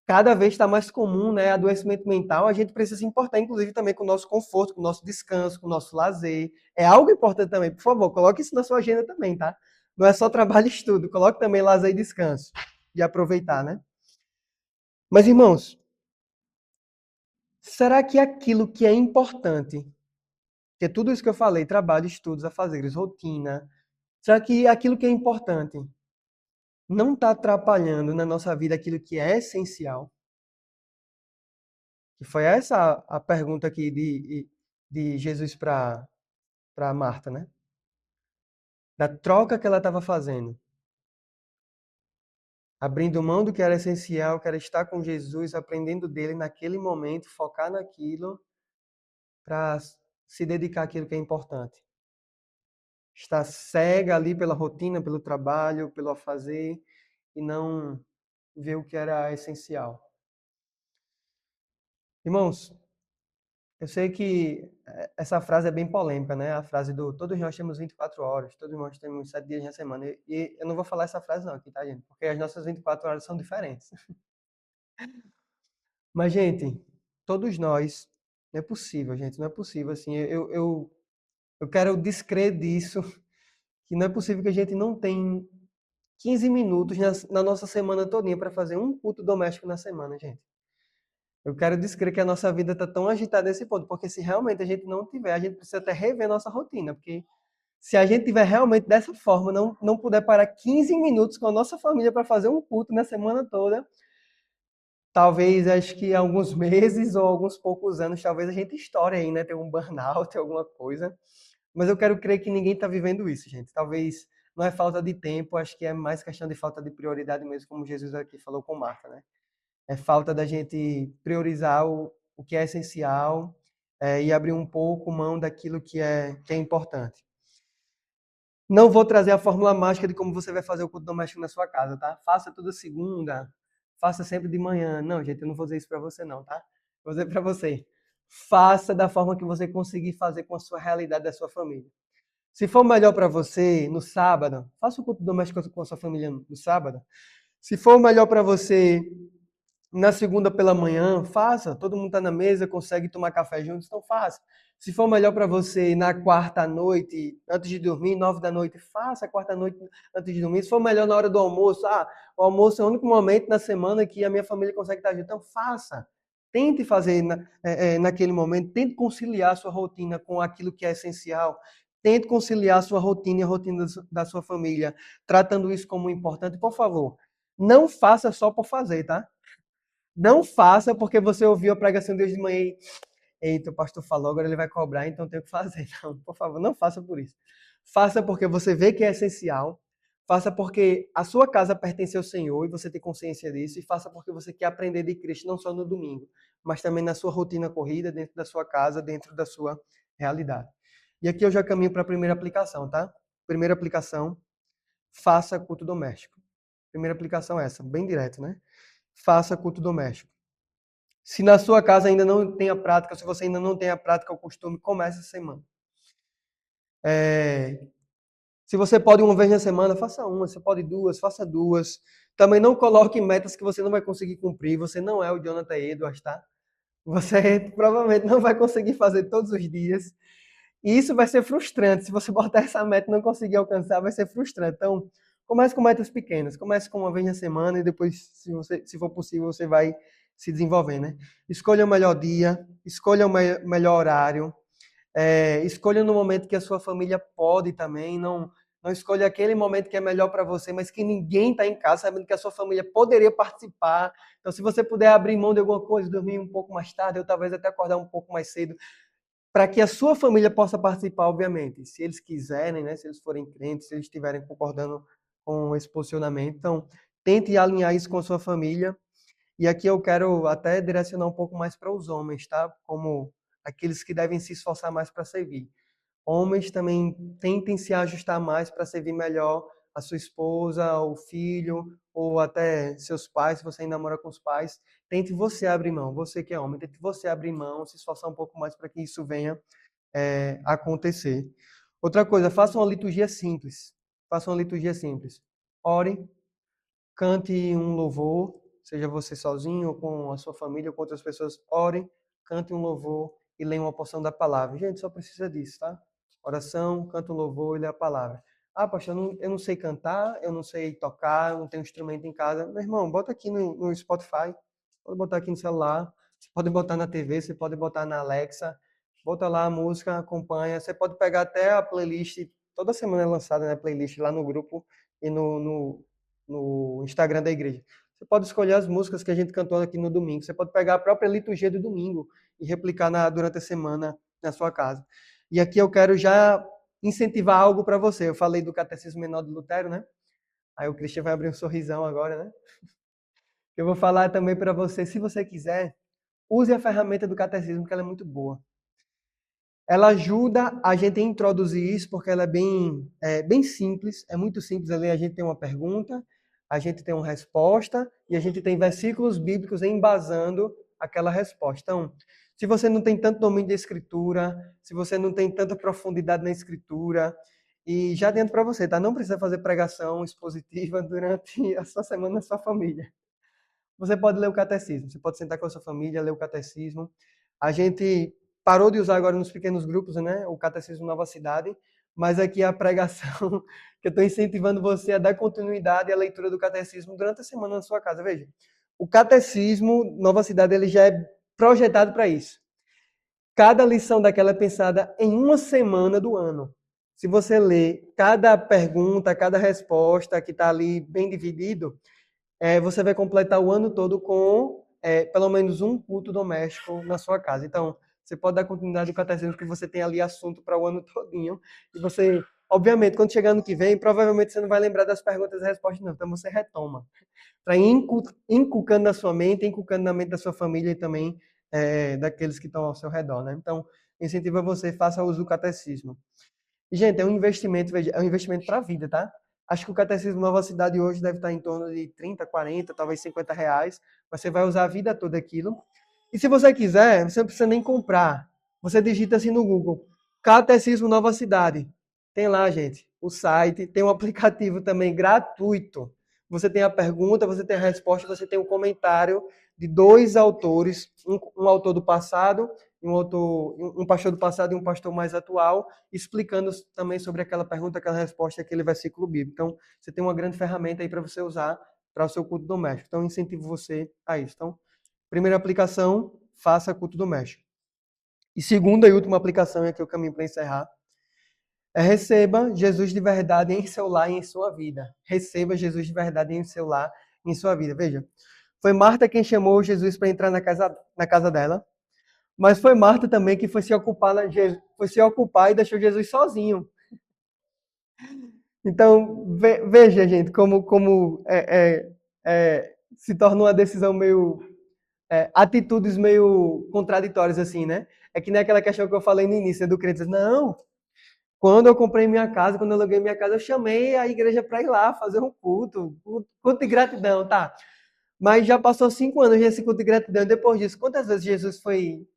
cada vez está mais comum, né, adoecimento mental, a gente precisa se importar, inclusive, também com o nosso conforto, com o nosso descanso, com o nosso lazer. É algo importante também. Por favor, coloque isso na sua agenda também, tá? Não é só trabalho e estudo, coloque também lazer e descanso. E aproveitar, né? Mas, irmãos, será que aquilo que é importante, que é tudo isso que eu falei, trabalho, estudos, afazeres, rotina, será que aquilo que é importante não está atrapalhando na nossa vida aquilo que é essencial? Que foi essa a pergunta aqui de Jesus para Marta, né? Da troca que ela estava fazendo. Abrindo mão do que era essencial, que era estar com Jesus, aprendendo dele naquele momento, focar naquilo para se dedicar àquilo que é importante. Estar cega ali pela rotina, pelo trabalho, pelo afazer e não ver o que era essencial. Irmãos, eu sei que essa frase é bem polêmica, né? A frase do todos nós temos 24 horas, todos nós temos 7 dias na semana. E eu não vou falar essa frase não aqui, tá, gente? Porque as nossas 24 horas são diferentes. Mas, gente, todos nós, não é possível, gente, não é possível, assim, eu quero descrer disso, que não é possível que a gente não tenha 15 minutos na nossa semana todinha para fazer um culto doméstico na semana, gente. Eu quero descrer que a nossa vida está tão agitada nesse ponto, porque se realmente a gente não tiver, a gente precisa até rever nossa rotina, porque se a gente tiver realmente dessa forma, não puder parar 15 minutos com a nossa família para fazer um culto na semana toda, talvez acho que alguns meses ou alguns poucos anos, talvez a gente estoure aí, né? Ter um burnout, alguma coisa. Mas eu quero crer que ninguém está vivendo isso, gente. Talvez não é falta de tempo, acho que é mais questão de falta de prioridade mesmo, como Jesus aqui falou com Marta, né? É falta da gente priorizar o que é essencial e abrir um pouco mão daquilo que é importante. Não vou trazer a fórmula mágica de como você vai fazer o culto doméstico na sua casa, tá? Faça toda segunda, faça sempre de manhã. Não, gente, eu não vou dizer isso para você não, tá? Vou dizer para você. Faça da forma que você conseguir fazer com a sua realidade da sua família. Se for melhor para você no sábado, faça o culto doméstico com a sua família no sábado. Se for melhor para você na segunda pela manhã, faça. Todo mundo está na mesa, consegue tomar café juntos, então faça. Se for melhor para você na quarta noite, antes de dormir, 9 da noite, faça a quarta noite antes de dormir. Se for melhor na hora do almoço, o almoço é o único momento na semana que a minha família consegue estar junto, então faça. Tente fazer naquele momento, tente conciliar a sua rotina com aquilo que é essencial. Tente conciliar a sua rotina e a rotina da sua família, tratando isso como importante. Por favor, não faça só por fazer, tá? Não faça porque você ouviu a pregação de hoje de manhã e, eita, o pastor falou, agora ele vai cobrar, então tenho que fazer. Não, por favor, não faça por isso. Faça porque você vê que é essencial. Faça porque a sua casa pertence ao Senhor e você tem consciência disso. E faça porque você quer aprender de Cristo, não só no domingo, mas também na sua rotina corrida, dentro da sua casa, dentro da sua realidade. E aqui eu já caminho para a primeira aplicação, tá? Primeira aplicação, faça culto doméstico. Primeira aplicação é essa, bem direto, né? Faça culto doméstico. Se na sua casa ainda não tem a prática, se você ainda não tem a prática, o costume, comece essa semana. Se você pode uma vez na semana, faça uma. Se pode duas, faça duas. Também não coloque metas que você não vai conseguir cumprir. Você não é o Jonathan Edwards, tá? Você provavelmente não vai conseguir fazer todos os dias. E isso vai ser frustrante. Se você botar essa meta e não conseguir alcançar, vai ser frustrante. Então, comece com metas pequenas. Comece com uma vez na semana e depois, se for possível, você vai se desenvolvendo, né? Escolha o melhor dia, escolha o melhor horário, escolha no momento que a sua família pode também. Não escolha aquele momento que é melhor para você, mas que ninguém está em casa, sabendo que a sua família poderia participar. Então, se você puder abrir mão de alguma coisa, dormir um pouco mais tarde, ou talvez até acordar um pouco mais cedo, para que a sua família possa participar, obviamente, se eles quiserem, né, se eles forem crentes, se eles estiverem concordando com esse posicionamento. Então, tente alinhar isso com a sua família. E aqui eu quero até direcionar um pouco mais para os homens, tá? Como aqueles que devem se esforçar mais para servir. Homens também tentem se ajustar mais para servir melhor a sua esposa, o filho, ou até seus pais, se você ainda mora com os pais. Tente você abrir mão, você que é homem, tente você abrir mão, se esforçar um pouco mais para que isso venha acontecer. Outra coisa, faça uma liturgia simples. Faça uma liturgia simples. Ore, cante um louvor, seja você sozinho ou com a sua família ou com outras pessoas. Ore, cante um louvor e leia uma porção da palavra. Gente, só precisa disso, tá? Oração, canta um louvor e lê a palavra. Ah, pastor, eu não sei cantar, eu não sei tocar, eu não tenho instrumento em casa. Meu irmão, bota aqui no Spotify, pode botar aqui no celular, você pode botar na TV, você pode botar na Alexa, bota lá a música, acompanha. Você pode pegar até a playlist, toda semana é lançada, né, playlist lá no grupo e no Instagram da igreja. Você pode escolher as músicas que a gente cantou aqui no domingo. Você pode pegar a própria liturgia do domingo e replicar durante a semana na sua casa. E aqui eu quero já incentivar algo para você. Eu falei do Catecismo Menor de Lutero, né? Aí o Christian vai abrir um sorrisão agora, né? Eu vou falar também para você, se você quiser, use a ferramenta do Catecismo, que ela é muito boa. Ela ajuda a gente a introduzir isso, porque ela é bem simples, é muito simples ali. A gente tem uma pergunta, a gente tem uma resposta e a gente tem versículos bíblicos embasando aquela resposta. Então, se você não tem tanto domínio da escritura, se você não tem tanta profundidade na escritura, e já dentro para você, tá? Não precisa fazer pregação expositiva durante a sua semana na sua família. Você pode ler o catecismo, você pode sentar com a sua família, ler o catecismo. A gente parou de usar agora nos pequenos grupos, né, o Catecismo Nova Cidade, mas aqui a pregação que eu estou incentivando você a dar continuidade à leitura do catecismo durante a semana na sua casa. Veja, o Catecismo Nova Cidade ele já é projetado para isso. Cada lição daquela é pensada em uma semana do ano. Se você ler cada pergunta, cada resposta que está ali bem dividido, você vai completar o ano todo com pelo menos um culto doméstico na sua casa. Então, você pode dar continuidade ao catecismo que você tem ali assunto para o ano todinho. E você, obviamente, quando chegar ano que vem, provavelmente você não vai lembrar das perguntas e respostas, não. Então, você retoma. Para ir inculcando na sua mente, inculcando na mente da sua família e também daqueles que estão ao seu redor, né? Então, incentivo você, faça uso do catecismo. E, gente, é um investimento, veja, é um investimento para a vida, tá? Acho que o Catecismo Nova Cidade hoje deve estar em torno de 30, 40, talvez R$ 50. Você vai usar a vida toda aquilo. E se você quiser, você não precisa nem comprar. Você digita assim no Google, Catecismo Nova Cidade. Tem lá, gente, o site, tem um aplicativo também gratuito. Você tem a pergunta, você tem a resposta, você tem um comentário de dois autores, um autor do passado, um pastor do passado e um pastor mais atual, explicando também sobre aquela pergunta, aquela resposta, aquele versículo bíblico. Então, você tem uma grande ferramenta aí para você usar para o seu culto doméstico. Então, eu incentivo você a isso. Então, primeira aplicação, faça culto doméstico. E segunda e última aplicação, é que eu caminho para encerrar, receba Jesus de verdade em seu lar e em sua vida. Receba Jesus de verdade em seu lar e em sua vida. Veja, foi Marta quem chamou Jesus para entrar na casa dela, mas foi Marta também que foi se ocupar e deixou Jesus sozinho. Então, veja, gente, como se torna uma decisão meio atitudes meio contraditórias, assim, né? É que nem aquela questão que eu falei no início, né, do crente dizer, não, quando eu comprei minha casa, quando eu aluguei minha casa, eu chamei a igreja para ir lá fazer um culto de gratidão, tá? Mas já passou 5 anos desse culto de gratidão. Depois disso, quantas vezes Jesus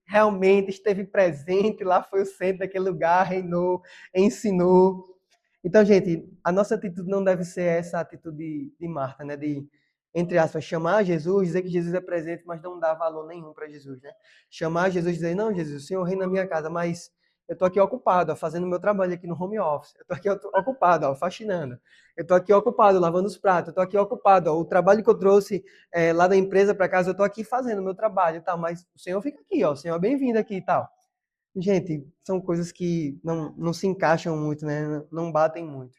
realmente esteve presente lá, foi o centro daquele lugar, reinou, ensinou? Então, gente, a nossa atitude não deve ser essa atitude de Marta, né? De, entre aspas, chamar Jesus, dizer que Jesus é presente, mas não dar valor nenhum para Jesus, né? Chamar Jesus e dizer, não, Jesus, o Senhor reina na minha casa, mas eu estou aqui ocupado, ó, fazendo meu trabalho aqui no home office. Eu estou aqui ocupado, ó, faxinando. Eu estou aqui ocupado, lavando os pratos. Eu estou aqui ocupado, ó, o trabalho que eu trouxe lá da empresa para casa, eu estou aqui fazendo meu trabalho e tal, mas o Senhor fica aqui, ó, o Senhor é bem-vindo aqui e tal. Gente, são coisas que não se encaixam muito, né? Não batem muito.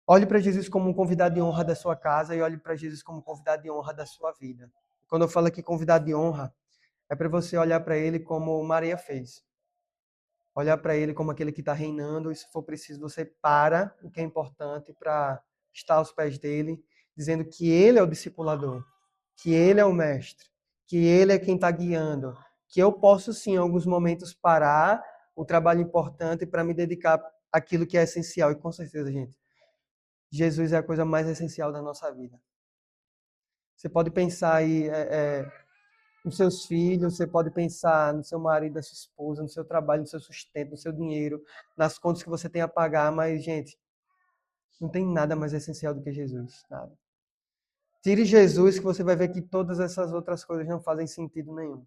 Olhe para Jesus como um convidado de honra da sua casa e olhe para Jesus como um convidado de honra da sua vida. Quando eu falo aqui convidado de honra, é para você olhar para ele como Maria fez. Olhar para ele como aquele que está reinando e, se for preciso, você para o que é importante para estar aos pés dele, dizendo que ele é o discipulador, que ele é o mestre, que ele é quem está guiando, que eu posso sim, em alguns momentos, parar o trabalho importante para me dedicar àquilo que é essencial. E com certeza, gente, Jesus é a coisa mais essencial da nossa vida. Você pode pensar aí nos seus filhos, você pode pensar no seu marido, na sua esposa, no seu trabalho, no seu sustento, no seu dinheiro, nas contas que você tem a pagar, mas, gente, não tem nada mais essencial do que Jesus, nada. Tire Jesus que você vai ver que todas essas outras coisas não fazem sentido nenhum.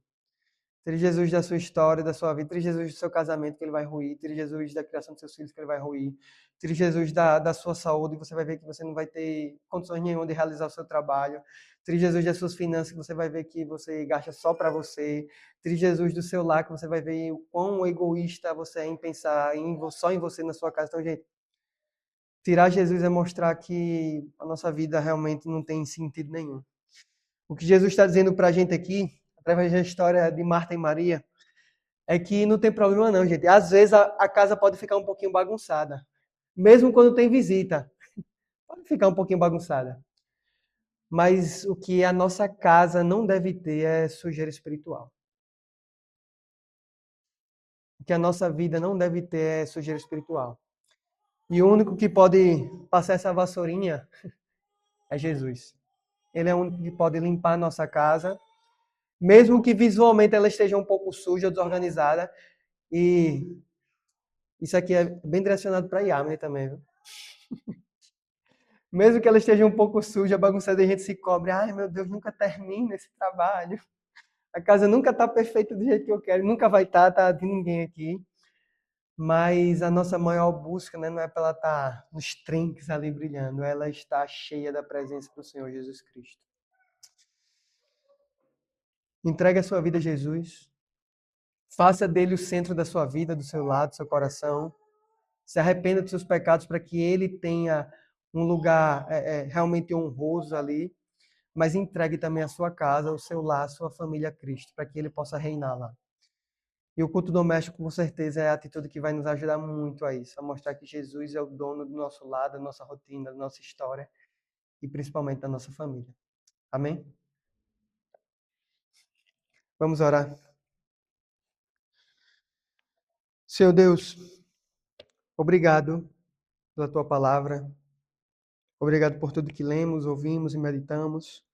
Tire Jesus da sua história, da sua vida. Tire Jesus do seu casamento, que ele vai ruir. Tire Jesus da criação dos seus filhos, que ele vai ruir. Tire Jesus da sua saúde, e você vai ver que você não vai ter condições nenhuma de realizar o seu trabalho. Tire Jesus das suas finanças, que você vai ver que você gasta só para você. Tire Jesus do seu lar, que você vai ver o quão egoísta você é em pensar só em você na sua casa. Então, gente, tirar Jesus é mostrar que a nossa vida realmente não tem sentido nenhum. O que Jesus está dizendo para a gente aqui, através da história de Marta e Maria, é que não tem problema não, gente. Às vezes a casa pode ficar um pouquinho bagunçada. Mesmo quando tem visita, pode ficar um pouquinho bagunçada. Mas o que a nossa casa não deve ter é sujeira espiritual. O que a nossa vida não deve ter é sujeira espiritual. E o único que pode passar essa vassourinha é Jesus. Ele é o único que pode limpar a nossa casa, mesmo que visualmente ela esteja um pouco suja, desorganizada. E isso aqui é bem direcionado para a Yamile também, viu? Mesmo que ela esteja um pouco suja, bagunçada, a gente se cobre. Ai, meu Deus, nunca termina esse trabalho. A casa nunca está perfeita do jeito que eu quero. Nunca vai estar, tá de ninguém aqui. Mas a nossa maior busca, né, não é para ela estar nos trinques ali brilhando. Ela está cheia da presença do Senhor Jesus Cristo. Entregue a sua vida a Jesus. Faça dele o centro da sua vida, do seu lado, do seu coração. Se arrependa dos seus pecados para que ele tenha um lugar realmente honroso ali. Mas entregue também a sua casa, o seu lar, a sua família a Cristo, para que ele possa reinar lá. E o culto doméstico, com certeza, é a atitude que vai nos ajudar muito a isso, a mostrar que Jesus é o dono do nosso lar, da nossa rotina, da nossa história e principalmente da nossa família. Amém? Vamos orar. Senhor Deus, obrigado pela tua palavra. Obrigado por tudo que lemos, ouvimos e meditamos.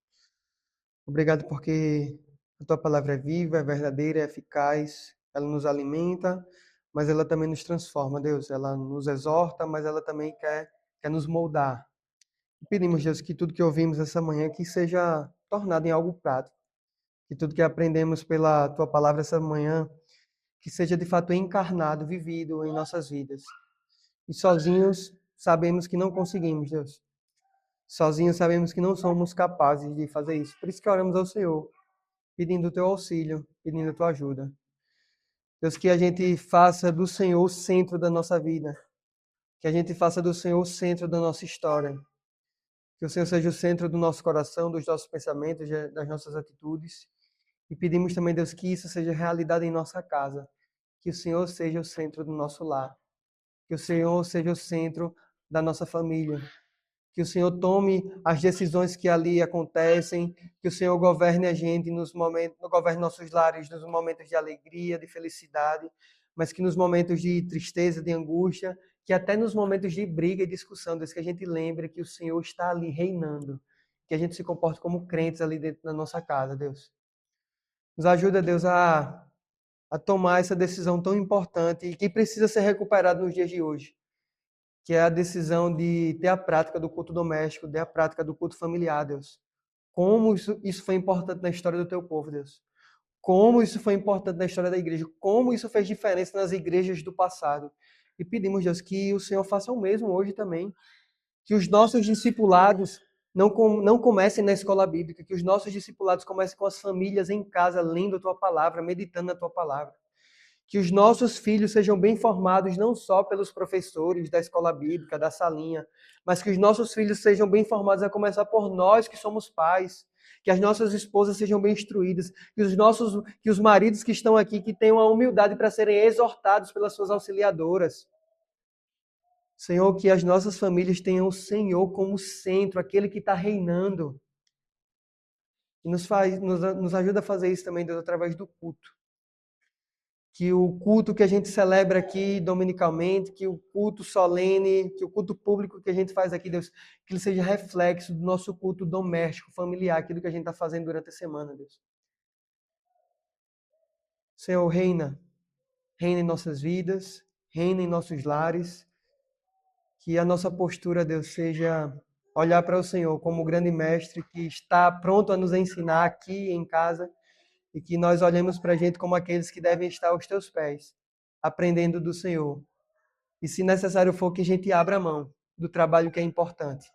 Obrigado porque a tua palavra é viva, é verdadeira, é eficaz. Ela nos alimenta, mas ela também nos transforma, Deus. Ela nos exorta, mas ela também quer nos moldar. Pedimos, Deus, que tudo que ouvimos essa manhã que seja tornado em algo prático. Que tudo que aprendemos pela tua palavra essa manhã, que seja de fato encarnado, vivido em nossas vidas. E sozinhos sabemos que não conseguimos, Deus. Sozinhos sabemos que não somos capazes de fazer isso. Por isso que oramos ao Senhor, pedindo o teu auxílio, pedindo a tua ajuda. Deus, que a gente faça do Senhor o centro da nossa vida. Que a gente faça do Senhor o centro da nossa história. Que o Senhor seja o centro do nosso coração, dos nossos pensamentos, das nossas atitudes. E pedimos também, Deus, que isso seja realidade em nossa casa. Que o Senhor seja o centro do nosso lar. Que o Senhor seja o centro da nossa família. Que o Senhor tome as decisões que ali acontecem, que o Senhor governe a gente nos momentos, governe nossos lares nos momentos de alegria, de felicidade, mas que nos momentos de tristeza, de angústia, que até nos momentos de briga e discussão, Deus, que a gente lembre que o Senhor está ali reinando, que a gente se comporte como crentes ali dentro da nossa casa, Deus. Nos ajuda, Deus, a tomar essa decisão tão importante e que precisa ser recuperada nos dias de hoje, que é a decisão de ter a prática do culto doméstico, ter a prática do culto familiar, Deus. Como isso foi importante na história do teu povo, Deus. Como isso foi importante na história da igreja. Como isso fez diferença nas igrejas do passado. E pedimos, Deus, que o Senhor faça o mesmo hoje também. Que os nossos discipulados não comecem na escola bíblica, que os nossos discipulados comecem com as famílias em casa, lendo a tua palavra, meditando na tua palavra. Que os nossos filhos sejam bem formados não só pelos professores da escola bíblica, da salinha, mas que os nossos filhos sejam bem formados a começar por nós que somos pais, que as nossas esposas sejam bem instruídas, que os maridos que estão aqui que tenham a humildade para serem exortados pelas suas auxiliadoras. Senhor, que as nossas famílias tenham o Senhor como centro, aquele que está reinando. E nos ajuda a fazer isso também, Deus, através do culto. que o culto que a gente celebra aqui dominicalmente, que o culto solene, que o culto público que a gente faz aqui, Deus, que ele seja reflexo do nosso culto doméstico, familiar, aquilo que a gente está fazendo durante a semana, Deus. Senhor, reina em nossas vidas, reina em nossos lares, que a nossa postura, Deus, seja olhar para o Senhor como o grande mestre que está pronto a nos ensinar aqui em casa e que nós olhemos para a gente como aqueles que devem estar aos teus pés, aprendendo do Senhor. E se necessário for, que a gente abra mão do trabalho que é importante.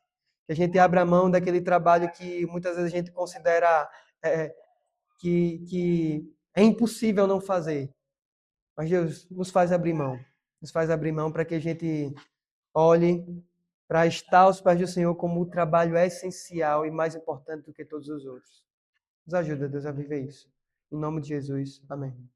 Que a gente abra mão daquele trabalho que muitas vezes a gente considera que é impossível não fazer. Mas Deus nos faz abrir mão. Nos faz abrir mão para que a gente olhe para estar aos pés do Senhor como o trabalho é essencial e mais importante do que todos os outros. Nos ajuda, Deus, a viver isso. Em nome de Jesus. Amém.